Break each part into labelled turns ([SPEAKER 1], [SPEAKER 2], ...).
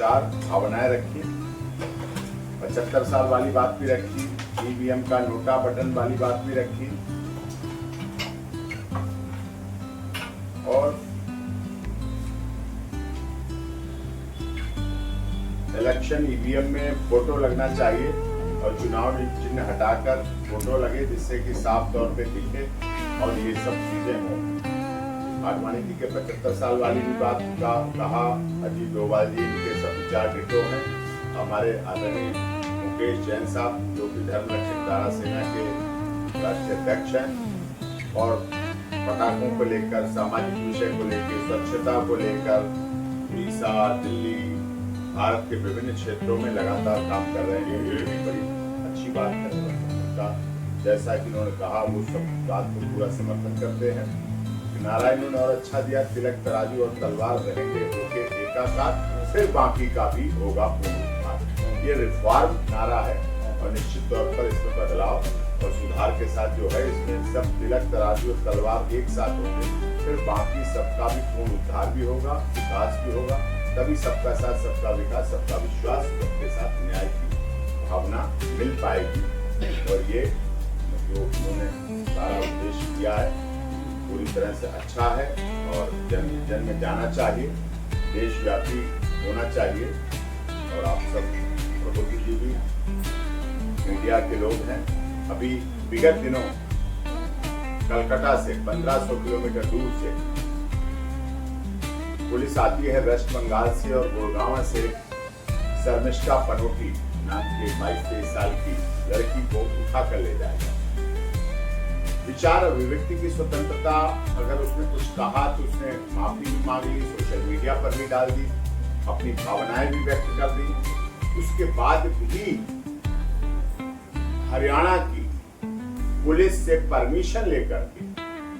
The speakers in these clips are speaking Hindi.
[SPEAKER 1] लगातार भावनाएं रखी, 75 साल वाली बात भी रखी, ईवीएम का नोटा बटन वाली बात भी रखी, और इलेक्शन ईवीएम में फोटो लगना चाहिए और चुनाव चिन्ह हटाकर फोटो लगे जिससे कि साफ तौर पे दिखे और ये सब चीजें हों। आडवाणी जी के 75 साल वाली भी बात का कहा, अजीत डोभाल जी इनके सब विचार डिटो हैं। हमारे आदरणीय मुकेश जैन साहब जो कि धर्मरक्षक तारा सेना के राष्ट्रीय अध्यक्ष हैं और पटाखों को लेकर, सामाजिक विषय को लेकर, स्वच्छता को लेकर उड़ीसा, दिल्ली, भारत के विभिन्न क्षेत्रों में लगातार काम कर रहे हैं। ये भी बड़ी अच्छी बात है उनका, जैसा कि उन्होंने कहा वो सब बात को पूरा समर्थन करते हैं। नारायण ने और अच्छा दिया, तिलक तराजू और तलवार रहेंगे होके एकाकार, फिर बाकी का भी होगा पूर्ण। ये रिफॉर्म नारा है और निश्चित तौर पर इसमें बदलाव और सुधार के साथ जो है इसमें सब तिलक तराजू और तलवार एक साथ होंगे, फिर बाकी सबका भी पूर्ण उद्धार भी होगा, विकास भी होगा, तभी सबका साथ सबका विकास, सबका विश्वास, सबके साथ न्याय की भावना मिल पाएगी। और ये जो उन्होंने सारा उद्देश्य किया है पूरी तरह से अच्छा है और जन जन में जाना चाहिए, देशव्यापी होना चाहिए। और आप सब प्रभु जी भी मीडिया के लोग हैं। अभी विगत दिनों कलकत्ता से 1500 किलोमीटर दूर से पुलिस आती है वेस्ट बंगाल से और गुड़गांव से शर्मिष्ठा पनोटी नाम के 22-23 साल की लड़की को उठा कर ले जाएगा। विचार अभिव्यक्ति की स्वतंत्रता, अगर उसने कुछ कहा तो उसने माफी भी मांग ली, सोशल मीडिया पर भी डाल दी, अपनी भावनाएं भी व्यक्त कर दी। उसके बाद भी हरियाणा की पुलिस से परमिशन लेकर के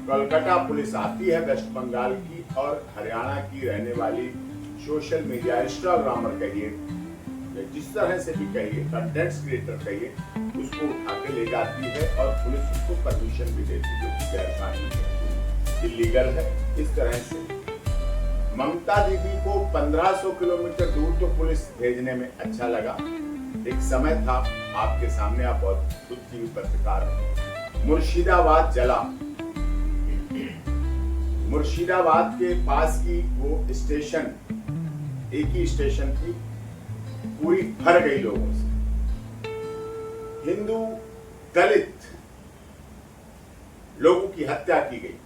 [SPEAKER 1] कलकत्ता पुलिस आती है वेस्ट बंगाल की और हरियाणा की रहने वाली सोशल मीडिया इंस्टाग्रामर कहिए, जिस तरह से भी कहिए, कंटेंट क्रिएटर कहिए, उसको उठा के ले जाती है और पुलिस उसको परमिशन भी देती है, जो कि गैर कानूनी है, इलीगल है। इस तरह से ममता दीदी को 1500 किलोमीटर दूर तो पुलिस भेजने में अच्छा लगा। एक समय था, आपके सामने आप बहुत खुद की भी पत्रकार हैं, मुर्शिदाबाद जला, मुर्शिदाबाद के पास की वो स्टेशन, एक ही स्टेशन थी, पूरी भर गई लोगों से। हिंदू दलित लोगों की हत्या की गई,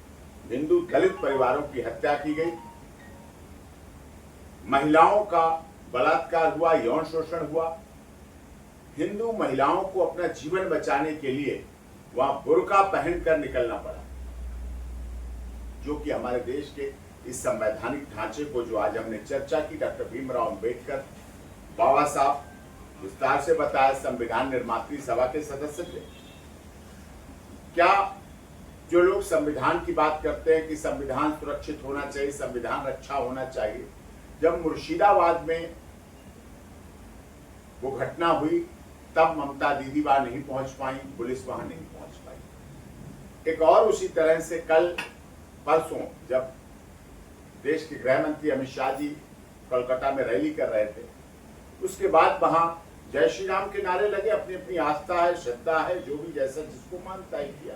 [SPEAKER 1] हिंदू दलित परिवारों की हत्या की गई, महिलाओं का बलात्कार हुआ, यौन शोषण हुआ। हिंदू महिलाओं को अपना जीवन बचाने के लिए वहां बुर्का पहनकर निकलना पड़ा, जो कि हमारे देश के इस संवैधानिक ढांचे को, जो आज हमने चर्चा की, डॉक्टर भीमराव अंबेडकर बाबा साहब विस्तार से बताया, संविधान निर्मात्री सभा के सदस्य थे। क्या जो लोग संविधान की बात करते हैं कि संविधान सुरक्षित होना चाहिए, संविधान रक्षा होना चाहिए, जब मुर्शिदाबाद में वो घटना हुई तब ममता दीदी वहां नहीं पहुंच पाई, पुलिस वहां नहीं पहुंच पाई। एक और उसी तरह से कल परसों जब देश के गृह मंत्री अमित शाह जी कोलकाता में रैली कर रहे थे, उसके बाद वहां जय श्री राम के नारे लगे, अपनी अपनी आस्था है, श्रद्धा है, जो भी जैसा जिसको मानता ही किया।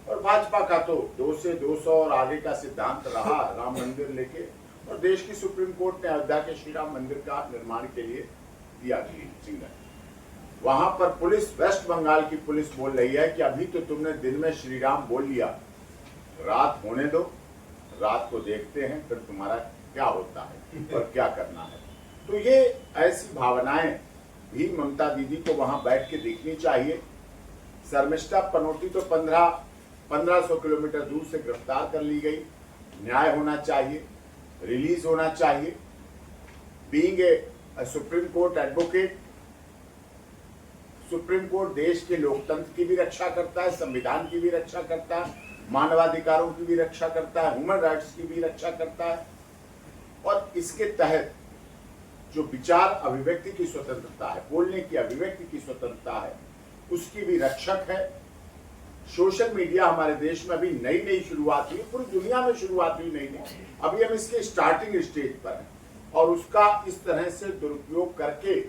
[SPEAKER 1] और भाजपा का तो 2 से 200 और आगे का सिद्धांत रहा राम मंदिर लेके, और देश की सुप्रीम कोर्ट ने अयोध्या के श्री राम मंदिर का निर्माण के लिए दिया सिग्नल। वहां पर पुलिस, वेस्ट बंगाल की पुलिस बोल रही है कि अभी तो तुमने दिन में श्री राम बोल लिया, रात होने दो, रात को देखते हैं फिर तुम्हारा क्या होता है और क्या करना है। तो ये ऐसी भावनाएं भी ममता दीदी को वहां बैठ के देखनी चाहिए। शर्मिष्ठा पनोटी तो 1500 किलोमीटर दूर से गिरफ्तार कर ली गई, न्याय होना चाहिए, रिलीज होना चाहिए। Being a supreme court advocate, supreme court देश के लोकतंत्र की भी रक्षा करता है, संविधान की भी रक्षा करता है, मानवाधिकारों की भी रक्षा करता है, ह्यूमन राइट्स की भी रक्षा करता है। और इसके तहत जो विचार अभिव्यक्ति की स्वतंत्रता है, बोलने की अभिव्यक्ति की स्वतंत्रता है, उसकी भी रक्षक है। सोशल मीडिया हमारे देश में अभी नई नई शुरुआत हुई, पूरी दुनिया में शुरुआत हुई नई नई, अभी हम इसके स्टार्टिंग स्टेज पर हैं। और उसका इस तरह से दुरुपयोग करके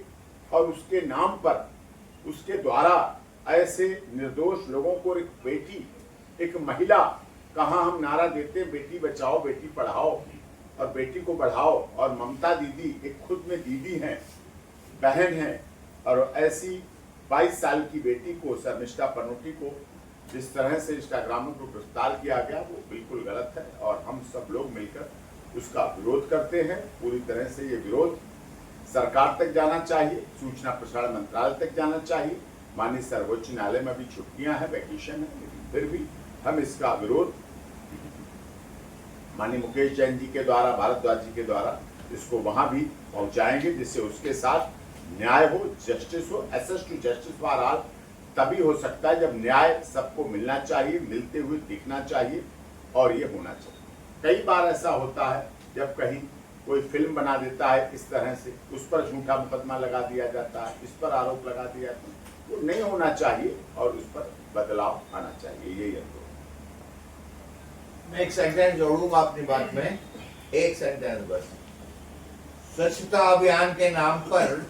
[SPEAKER 1] और उसके नाम पर, उसके द्वारा ऐसे निर्दोष लोगों को, एक बेटी, एक महिला, कहाँ हम नारा देते हैं बेटी बचाओ बेटी पढ़ाओ और बेटी को बढ़ाओ, और ममता दीदी एक खुद में दीदी हैं, बहन हैं, और ऐसी 22 साल की बेटी को, शर्मिष्ठा पनोटी को जिस तरह से इंस्टाग्राम पर गिरफ्तार किया गया वो बिल्कुल गलत है और हम सब लोग मिलकर उसका विरोध करते हैं। पूरी तरह से ये विरोध सरकार तक जाना चाहिए, सूचना प्रसारण मंत्रालय तक जाना चाहिए। माननीय सर्वोच्च न्यायालय में भी छुट्टियां हैं, वैकेशन है, लेकिन फिर भी हम इसका विरोध माननीय मुकेश जैन जी के द्वारा, भारद्वाज जी के द्वारा इसको वहां भी पहुंचाएंगे, जिससे उसके साथ न्याय हो, जस्टिस हो। Access to justice for all तभी हो सकता है जब न्याय सबको मिलना चाहिए, मिलते हुए दिखना चाहिए और ये होना चाहिए। कई बार ऐसा होता है जब कहीं कोई फिल्म बना देता है इस तरह से, उस पर झूठा मुकदमा लगा दिया जाता है, इस पर आरोप लगा दिया जाता है, वो नहीं होना चाहिए और उस पर बदलाव आना चाहिए। यही है।
[SPEAKER 2] मैं एक सेंटेंस जोड़ूंगा अपनी बात में, एक सेंटेंस बस। स्वच्छता अभियान के नाम पर